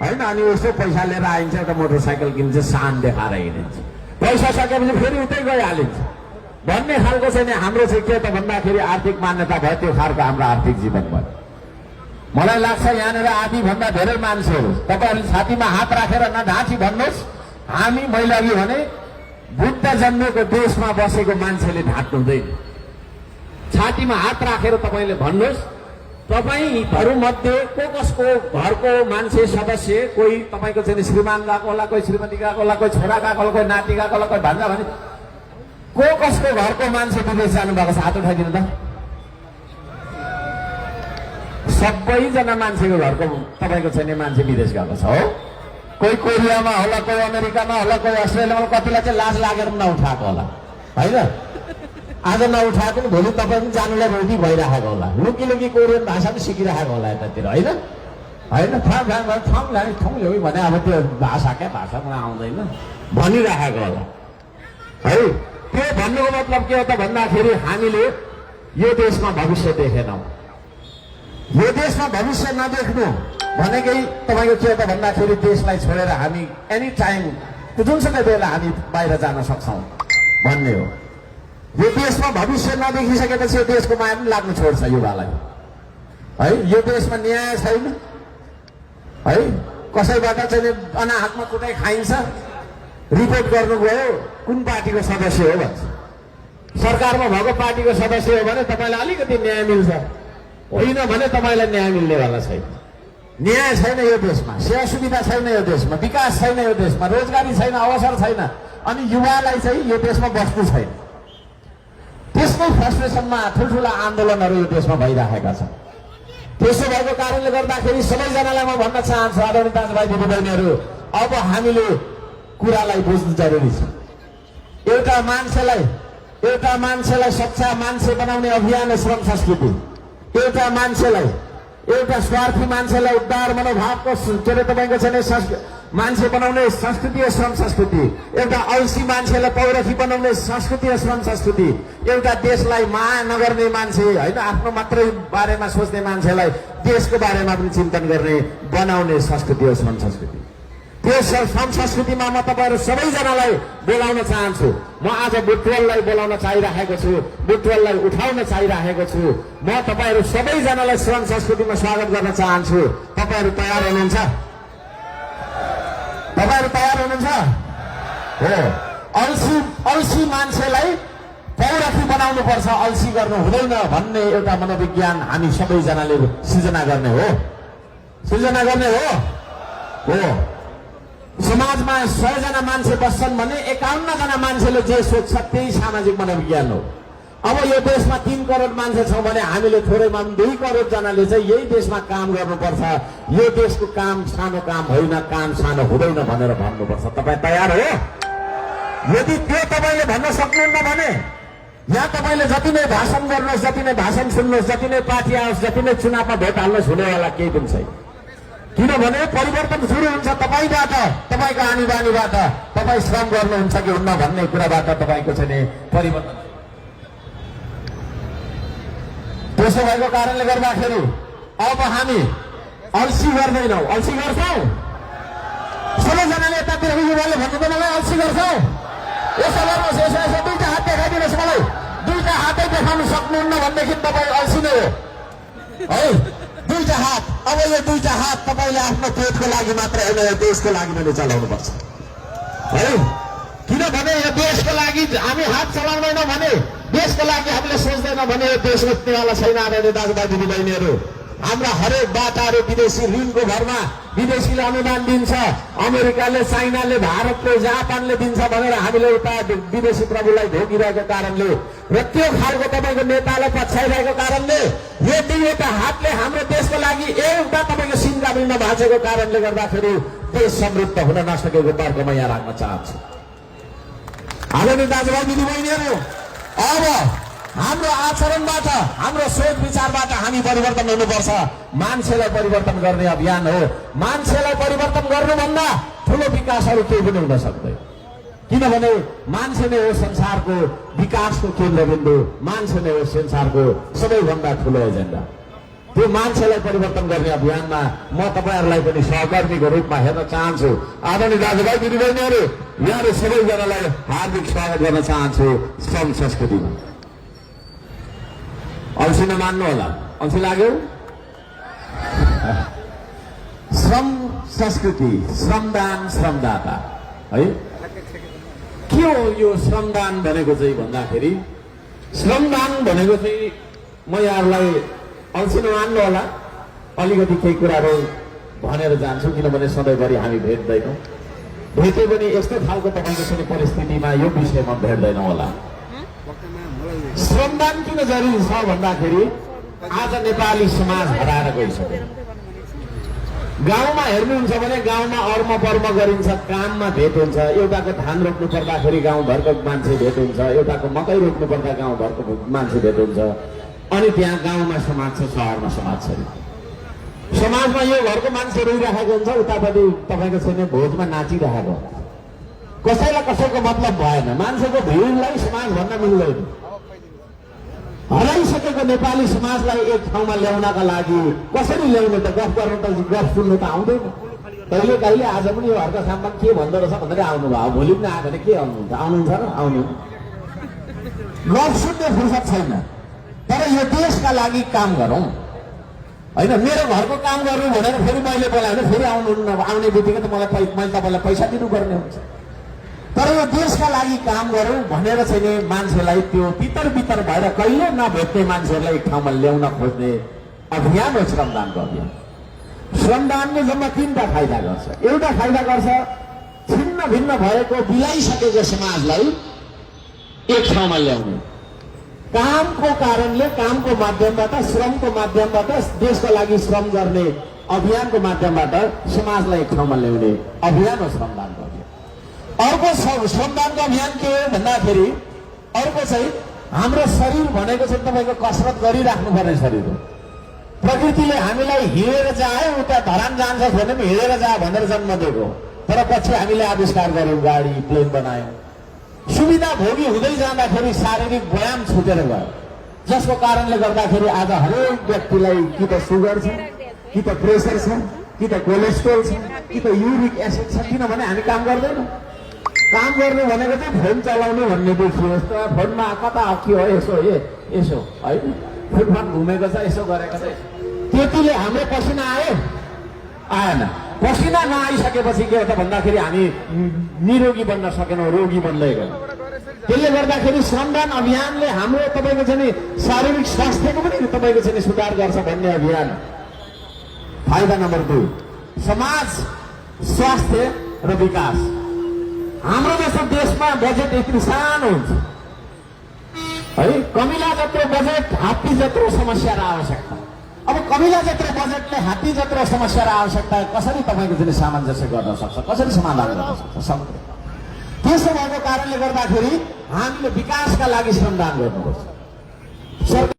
होइन। अनि उसो पैसा लिएर आइन्छ एउटा मोटरसाइकल किन्छ, सान देखाएर हिँडिन्छ, पैसा सकेपछि फेरि उतै गइहालिन्छ भन्ने खालको चाहिँ नि हाम्रो चाहिँ के त भन्दाखेरि आर्थिक मान्यता भयो। त्यो खालको हाम्रो आर्थिक जीवन भयो। मलाई लाग्छ यहाँनिर आधीभन्दा धेरै मान्छेहरू तपाईँहरूले छातीमा हात राखेर नढाँची भन्नुहोस्। हामी मैले अघि भने बुद्ध जन्मेको देशमा बसेको मान्छेले ढाँट्नु हुँदैन। छातीमा हात राखेर तपाईँले भन्नुहोस्, तपाईँहरूमध्ये को कसको घरको मान्छे सदस्य, कोही तपाईँको चाहिँ श्रीमान गएको होला, कोही श्रीमती गएको होला, कोही छोरा गएको होला, कोही नाति गएको होला, कोही भान्जा भने को कसको घरको मान्छे विदेश जानुभएको छ? हात उठाइदिनु त। सबैजना मान्छेको घरको तपाईँको चाहिँ मान्छे विदेश गएको छ हो। कोही कोरियामा होला, कोही अमेरिकामा होला, कोही अस्ट्रेलियामा, कतिलाई चाहिँ लाज लागेर नउठाएको होला होइन। आज नउठाएको पनि भोलि तपाईँ पनि जानुलाई रेडी भइरहेको होला, लुकी लुकी कोरियन भाषा पनि सिकिरहेको होला यतातिर होइन होइन। ठङ ल्याउ भने अब त्यो भाषा क्या भाषा मलाई आउँदैन भनिरहेको होला है। त्यो भन्नुको मतलब के हो त भन्दाखेरि हामीले यो देशमा भविष्य देखेनौँ। यो देशमा भविष्य नदेख्नु भनेकै तपाईँको के हो त भन्दाखेरि देशलाई छोडेर हामी एनी टाइम जुनसुकै बेला हामी बाहिर जान सक्छौँ भन्ने हो। यो देशमा भविष्य नदेखिसकेपछि यो देशको माया पनि लाग्नु छोड्छ युवालाई है। यो देशमा न्याय छैन है। कसैबाट चाहिँ अनाहकमा कुटै खाइन्छ, रिपोर्ट गर्नुभयो कुन पार्टीको सदस्य हो भन्छ। सरकारमा भएको पार्टीको सदस्य हो भने तपाईँलाई अलिकति न्याय मिल्छ, होइन भने तपाईँलाई न्याय मिल्नेवाला छैन। न्याय छैन यो देशमा, सेवा सुविधा छैन यो देशमा, विकास छैन यो देशमा, रोजगारी छैन, अवसर छैन। अनि युवालाई चाहिँ यो देशमा बस्नु छैन। त्यसकै फ्रस्ट्रेसनमा ठुल्ठुला आन्दोलनहरू यो देशमा भइरहेका छन्। त्यसो भएको कारणले गर्दाखेरि सबैजनालाई म भन्न चाहन्छु, आदरणीय दाजुभाइ दिदीबहिनीहरू, अब हामीले कुरालाई बुझ्नु जरुरी छ। एउटा मान्छेलाई सच्चा मान्छे बनाउने अभियान श्रम संस्कृति, एउटा मान्छेलाई, एउटा स्वार्थी मान्छेलाई उद्धार मनोभावको के अरे तपाईँको चाहिँ मान्छे बनाउने संस्कृति हो श्रम संस्कृति। एउटा अल्छी मान्छेलाई पौरखी बनाउने संस्कृति हो श्रम संस्कृति। एउटा देशलाई माया नगर्ने मान्छे होइन, आफ्नो मात्रै बारेमा सोच्ने मान्छेलाई देशको बारेमा पनि चिन्तन गर्ने बनाउने संस्कृति हो श्रम संस्कृति। त्यो श्रम संस्कृतिमा म तपाईँहरू सबैजनालाई बोलाउन चाहन्छु। म आज बुटवललाई बोलाउन चाहिरहेको छु, बुटवललाई उठाउन चाहिरहेको छु। म तपाईँहरू सबैजनालाई श्रम संस्कृतिमा स्वागत गर्न चाहन्छु। तपाईँहरू तयार हुनुहुन्छ? तपाईँहरू तयार हुनुहुन्छ हो? अल्छी मान्छेलाई पौरखी बनाउनु पर्छ, अल्छी गर्नु हुँदैन भन्ने एउटा मनोविज्ञान हामी सबैजनाले सृजना गर्ने हो। सृजना गर्ने हो। समाजमा 100 जना मान्छे बस्छन् भने 51 जना मान्छेले जे सोच्छ त्यही सामाजिक मनोविज्ञान हो। अब यो देशमा 3 करोड मान्छे छौँ भने हामीले थोरैमा 2 करोड जनाले चाहिँ यही देशमा काम गर्नुपर्छ। यो देशको काम सानो काम होइन, काम सानो हुँदैन भनेर भन्नुपर्छ। तपाईँ तयार हो? यदि त्यो तपाईँले भन्न सक्नुहुन्न भने यहाँ तपाईँले जति नै भाषण गर्नुहोस्, जति नै भाषण सुन्नुहोस्, जति नै पार्टी आओस्, जति नै चुनावमा भोट हाल्नुहोस्, हुनेवाला केही पनि छैन। किनभने परिवर्तन सुरु हुन्छ तपाईँबाट, तपाईँको आनी बानीबाट। तपाईँ श्रम गर्नुहुन्छ कि हुन्न भन्ने कुराबाट तपाईँको चाहिँ परिवर्तन। त्यसो भएको कारणले गर्दाखेरि अब हामी अल्छी गर्दैनौँ। अल्छी गर्छौँ? सबैजनाले यतातिर युवाले भन्नु त मलाई अल्छी गर्छौँ? यसो गर्नुहोस्, यसो यसो 2टा हात देखाइदिनुहोस् मलाई। 2टा हातै देखाउनु सक्नुहुन्न भनेदेखि तपाईँ अल्छी नै हो है। 2टा हात। अब यो 2टा हात तपाईँले आफ्नो पेटको लागि मात्र होइन, यो देशको लागि पनि चलाउनु पर्छ है। किनभने यो देशको लागि हामी हात चलाउँदैनौँ भने, देशको लागि हामीले सोच्दैनौँ भने यो देश उठ्नेवाला छैन। आदरणीय दाजुभाइ दिदीबहिनीहरू, हाम्रा हरेक बाटाहरू विदेशी ऋणको भरमा विदेशीले अनुदान दिन्छ। अमेरिकाले, चाइनाले, भारतले, जापानले दिन्छ भनेर हामीले उता विदेशी प्रभुलाई ढोकिरहेको कारणले र त्यो खालको तपाईँको नेतालाई पछ्याइरहेको कारणले यो 2वटा हातले हाम्रो देशको लागि एउटा तपाईँको सिङ्गा बिल्न भाँचेको कारणले गर्दाखेरि देश समृद्ध हुन नसकेको तर्क म यहाँ राख्न चाहन्छु। आदरणीय दाजुभाइ दिदीबहिनीहरू, अब हाम्रो आचरणबाट, हाम्रो सोच विचारबाट हामी परिवर्तन हुनुपर्छ। मान्छेलाई परिवर्तन गर्ने अभियान हो। मान्छेलाई परिवर्तन गर्नुभन्दा ठुलो विकासहरू केही पनि हुन सक्दैन। किनभने मान्छे नै हो संसारको विकासको केन्द्रबिन्दु, मान्छे नै हो संसारको सबैभन्दा ठुलो एजेन्डा। त्यो मान्छेलाई परिवर्तन गर्ने अभियानमा म तपाईहरुलाई पनि सहकर्मीको रूपमा हेर्न चाहन्छु। आदरणीय दाजुभाइ दिदीबहिनीहरू, यहाँहरू सबैजनालाई हार्दिक स्वागत गर्न चाहन्छु श्रम संस्कृतिमा। अल्छी नमान्नु होला, अल्छी लाग्यो? श्रम संस्कृति, श्रमदान, श्रमदाता है। के हो यो श्रमदान भनेको चाहिँ भन्दाखेरि, श्रमदान भनेको चाहिँ म यहाँहरूलाई अल्छी नमान्नु होला, अलिकति केही कुराहरू भनेर जान्छु, किनभने सधैँभरि हामी भेट्दैनौँ। भेटे पनि यस्तो खालको तपाईँको चाहिँ परिस्थितिमा यो विषयमा भेट्दैनौँ होला। श्रमदान किन जरुरी छ भन्दाखेरि आज नेपाली समाज हराएर गइसक्यो। गाउँमा हेर्नुहुन्छ भने गाउँमा अर्म पर्म गरिन्छ, काममा भेट हुन्छ। एउटाको धान रोप्नु पर्दाखेरि गाउँभरको मान्छे भेट हुन्छ, एउटाको मकै रोप्नु पर्दा गाउँभरको मान्छे भेट हुन्छ। अनि त्यहाँ गाउँमा समाज छ, सहरमा समाज छैन। समाजमा यो घरको मान्छे रोइरहेको हुन्छ, उतापट्टि तपाईँको छैन भोजमा नाचिरहेको। कसैलाई कसैको मतलब भएन। मान्छेको भिडलाई समाज भन्न मिल्दैन। हराइसकेको नेपाली समाजलाई एक ठाउँमा ल्याउनका लागि कसरी ल्याउने त? गफ गर्नु त, गफ सुन्नु त आउँदैन। कहिले कहिले आज पनि यो हर्का सामान के भन्दो रहेछ भनेर आउनु भयो। भोलि पनि आयो भने के आउनुहुन्छ? आउनुहुन्छ र आउनु। गफ सुन्ने फुर्सद छैन। तर यो देशका लागि काम गरौँ होइन। मेरो घरको काम गर्नु भनेर फेरि मैले बोलाएँ भने फेरि आउने बित्तिकै त मैले तपाईँलाई पैसा दिनुपर्ने हुन्छ। तर यो देशका लागि काम गरौँ भनेर चाहिँ मान्छेलाई त्यो भित्र भित्र भएर कहिले नभेट्ने मान्छेहरूलाई एक ठाउँमा ल्याउन खोज्ने अभियान हो श्रमदानको अभियान। श्रमदानले जम्मा 3टा फाइदा गर्छ। एउटा फाइदा गर्छ, छिन्न भिन्न भएको बिलाइसकेको समाजलाई एक ठाउँमा ल्याउने। कामको कारणले, कामको माध्यमबाट, श्रमको माध्यमबाट, देशको लागि श्रम गर्ने अभियानको माध्यमबाट समाजलाई एक ठाउँमा ल्याउने अभियान हो श्रमदानको अभियान। अर्को श्रमदानको अभियान के हो भन्दाखेरि, अर्को चाहिँ हाम्रो शरीर भनेको चाहिँ तपाईँको कसरत गरिराख्नुपर्ने शरीर हो। प्रकृतिले हामीलाई हिँडेर जाए, उता धरान जान्छ भने पनि हिँडेर जा भनेर जन्म दिएको। तर पछि हामीले आविष्कार गऱ्यौँ, गाडी, प्लेन बनायौँ। सुविधा भोगी हुँदै जाँदाखेरि शारीरिक व्यायाम छुटेर गयो, जसको कारणले गर्दाखेरि आज हरेक व्यक्तिलाई कि त सुगर छ, कि त प्रेसर छ, कि त कोलेस्ट्रोल छ, कि त युरिक एसिड छ। किनभने हामी काम गर्दैनौँ। काम गर्ने भनेको चाहिँ फोन चलाउने भन्ने देखियो। यस्तो फोनमा कता के हो, यसो यसो है, फुटपाथ घुमेको छ, यसो गरेको छ। त्यतिले हाम्रो पसिना आयो? आएन। पसिना नआइसकेपछि के हो त भन्दाखेरि हामी निरोगी बन्न सकेनौँ, रोगी बन्दै गयौँ। त्यसले गर्दाखेरि श्रमदान अभियानले हाम्रो तपाईँको चाहिँ शारीरिक स्वास्थ्यको पनि तपाईँको चाहिँ सुधार गर्छ भन्ने अभियान। फाइदा नम्बर 2, समाज, स्वास्थ्य र विकास। हाम्रो जस्तो देशमा बजेट यति सानो हुन्छ है, कमिला जत्रो बजेट, हात्ती जत्रो समस्या र आवश्यकता। अब कमिला जत्रो बजेटले हात्ती जत्रो समस्या र आवश्यकता कसरी तपाईँको चाहिँ सामञ्जस्य गर्न सक्छ, कसरी समाधान गर्न सक्छ? सक्दैन। त्यसो भएको कारणले गर्दाखेरि हामीले विकासका लागि श्रमदान गर्नुपर्छ।